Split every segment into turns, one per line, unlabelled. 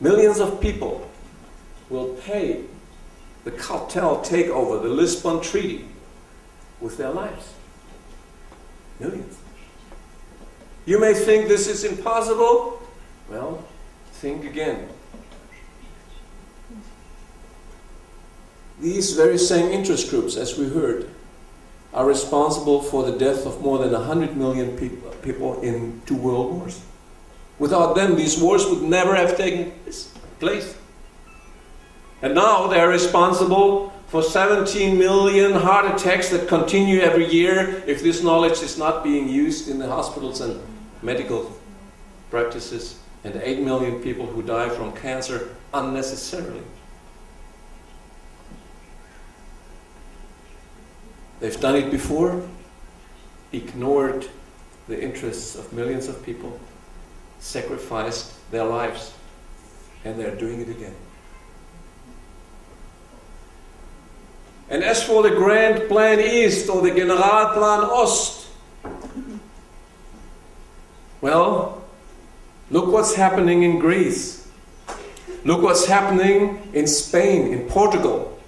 Millions of people will pay the cartel takeover, the Lisbon Treaty, with their lives. Millions. You may think this is impossible. Well, think again. These very same interest groups, as we heard, are responsible for the death of more than 100 million people in 2 world wars. Without them, these wars would never have taken place. And now they are responsible for 17 million heart attacks that continue every year if this knowledge is not being used in the hospitals and medical practices, and 8 million people who die from cancer unnecessarily. They've done it before, ignored the interests of millions of people, sacrificed their lives, and they're doing it again. And as for the Grand Plan East or the Generalplan Ost, well, look what's happening in Greece. Look what's happening in Spain, in Portugal.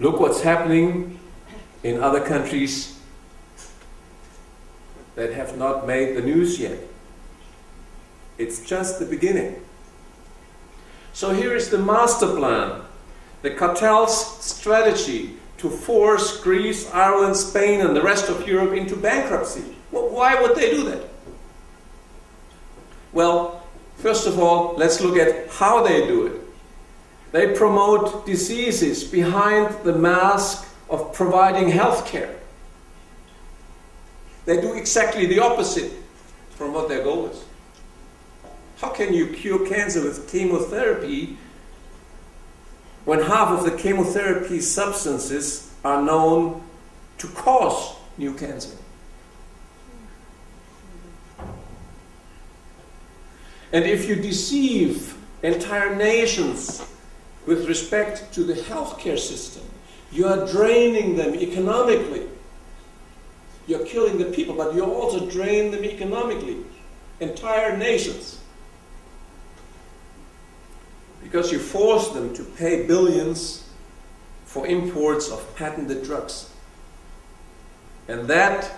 Look what's happening in other countries that have not made the news yet. It's just the beginning. So here is the master plan, the cartel's strategy to force Greece, Ireland, Spain, and the rest of Europe into bankruptcy. Well, why would they do that? Well, first of all, let's look at how they do it. They promote diseases behind the mask of providing health care. They do exactly the opposite from what their goal is. How can you cure cancer with chemotherapy when half of the chemotherapy substances are known to cause new cancer? And if you deceive entire nations with respect to the healthcare system, you are draining them economically. You're killing the people, but you also drain them economically. Entire nations. Because you force them to pay billions for imports of patented drugs. And that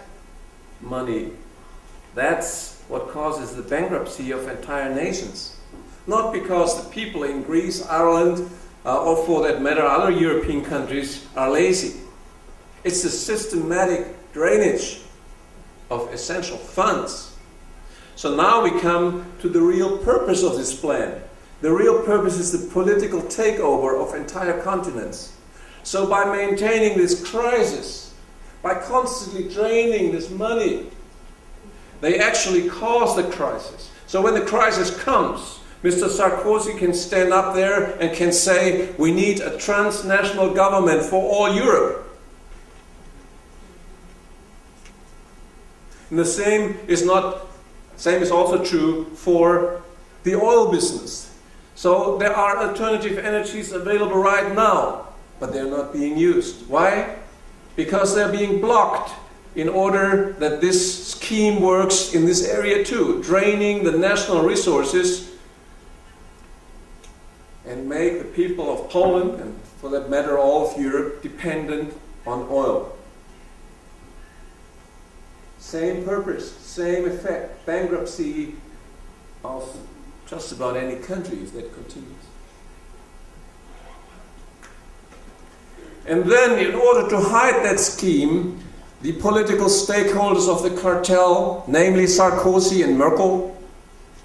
money, that's what causes the bankruptcy of entire nations. Not because the people in Greece, Ireland, or for that matter other European countries are lazy. It's the systematic drainage of essential funds. So now we come to the real purpose of this plan. The real purpose is the political takeover of entire continents. So by maintaining this crisis, by constantly draining this money, they actually cause the crisis. So when the crisis comes, Mr. Sarkozy can stand up there and can say, we need a transnational government for all Europe. And the same is also true for the oil business. So there are alternative energies available right now, but they're not being used. Why? Because they're being blocked in order that this scheme works in this area too, draining the national resources and make the people of Poland, and for that matter all of Europe, dependent on oil. Same purpose, same effect, bankruptcy of just about any country if that continues. And then, in order to hide that scheme, the political stakeholders of the cartel, namely Sarkozy and Merkel,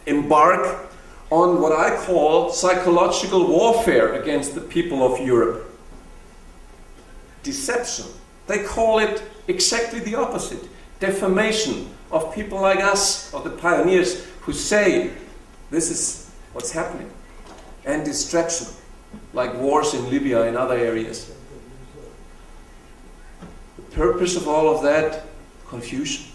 embark on what I call psychological warfare against the people of Europe. Deception. They call it exactly the opposite. Defamation of people like us, of the pioneers, who say this is what's happening. And distraction, like wars in Libya and other areas. The purpose of all of that, confusion.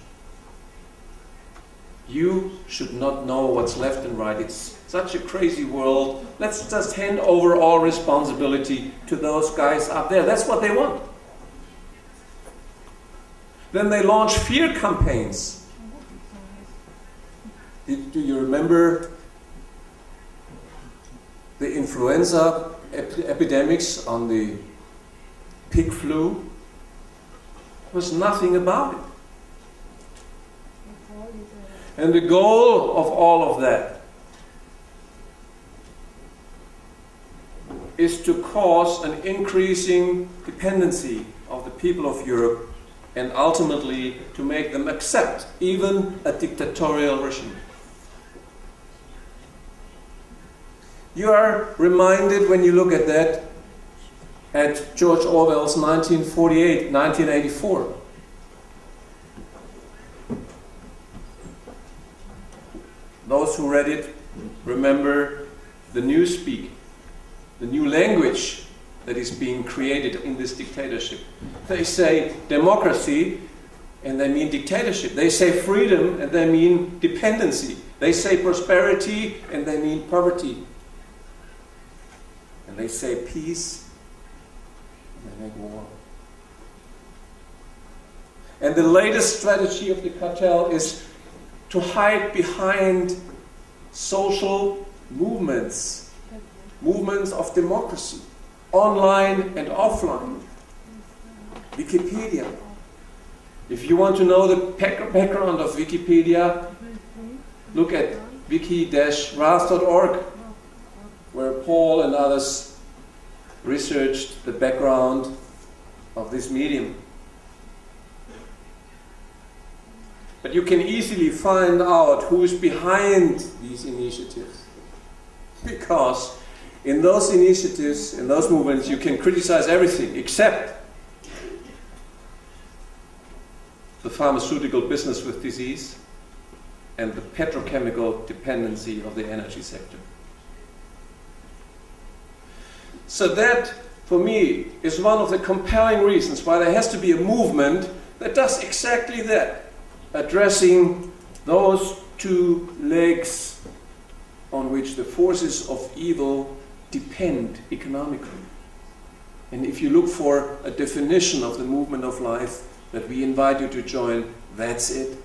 You should not know what's left and right. It's such a crazy world. Let's just hand over all responsibility to those guys up there. That's what they want. Then they launch fear campaigns. Do you remember influenza epidemics, on the pig flu. There was nothing about it. And the goal of all of that is to cause an increasing dependency of the people of Europe and ultimately to make them accept even a dictatorial regime. You are reminded when you look at that at George Orwell's 1948, 1984. Those who read it remember the newspeak, the new language that is being created in this dictatorship. They say democracy and they mean dictatorship. They say freedom and they mean dependency. They say prosperity and they mean poverty. And they say peace and they make war. And the latest strategy of the cartel is to hide behind social movements, movements of democracy, online and offline. Wikipedia. If you want to know the background of Wikipedia, look at wiki-rath.org, where Paul and others researched the background of this medium. But you can easily find out who is behind these initiatives. Because in those initiatives, in those movements, you can criticize everything except the pharmaceutical business with disease and the petrochemical dependency of the energy sector. So that, for me, is one of the compelling reasons why there has to be a movement that does exactly that. Addressing those two legs on which the forces of evil depend economically. And if you look for a definition of the movement of life that we invite you to join, that's it.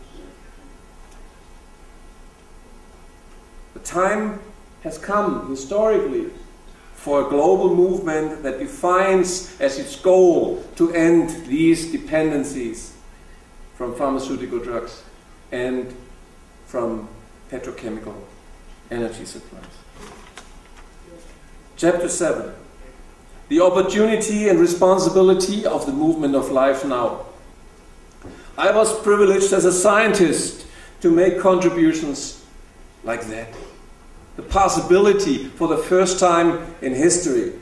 The time has come, historically, for a global movement that defines as its goal to end these dependencies from pharmaceutical drugs and from petrochemical energy supplies. Chapter 7. The opportunity and responsibility of the movement of life now. I was privileged as a scientist to make contributions like that. The possibility for the first time in history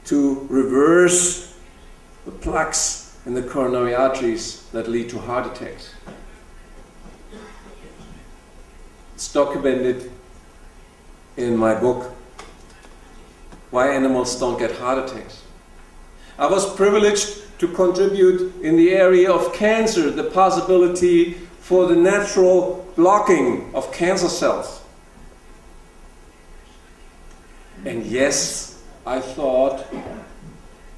to reverse the plaques in the coronary arteries that lead to heart attacks. It's documented in my book, Why Animals Don't Get Heart Attacks. I was privileged to contribute in the area of cancer, the possibility for the natural blocking of cancer cells. And yes, I thought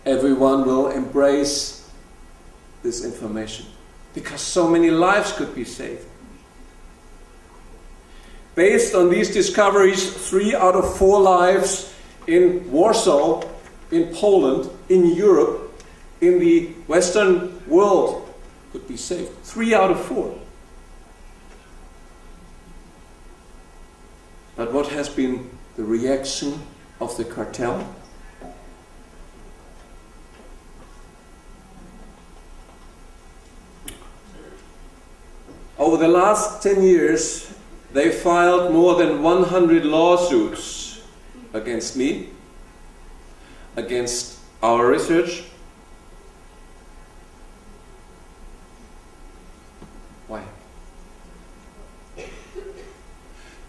everyone will embrace this information because so many lives could be saved. Based on these discoveries, 3 out of 4 lives in Warsaw, in Poland, in Europe, in the Western world could be saved. 3 out of 4. But what has been the reaction of the cartel? Over the last 10 years, they filed more than 100 lawsuits against me, against our research. Why?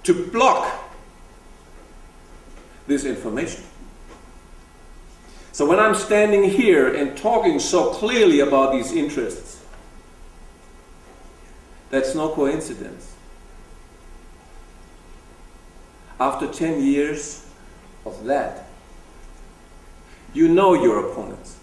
To block this information. So when I'm standing here and talking so clearly about these interests, that's no coincidence. After 10 years of that, you know your opponents.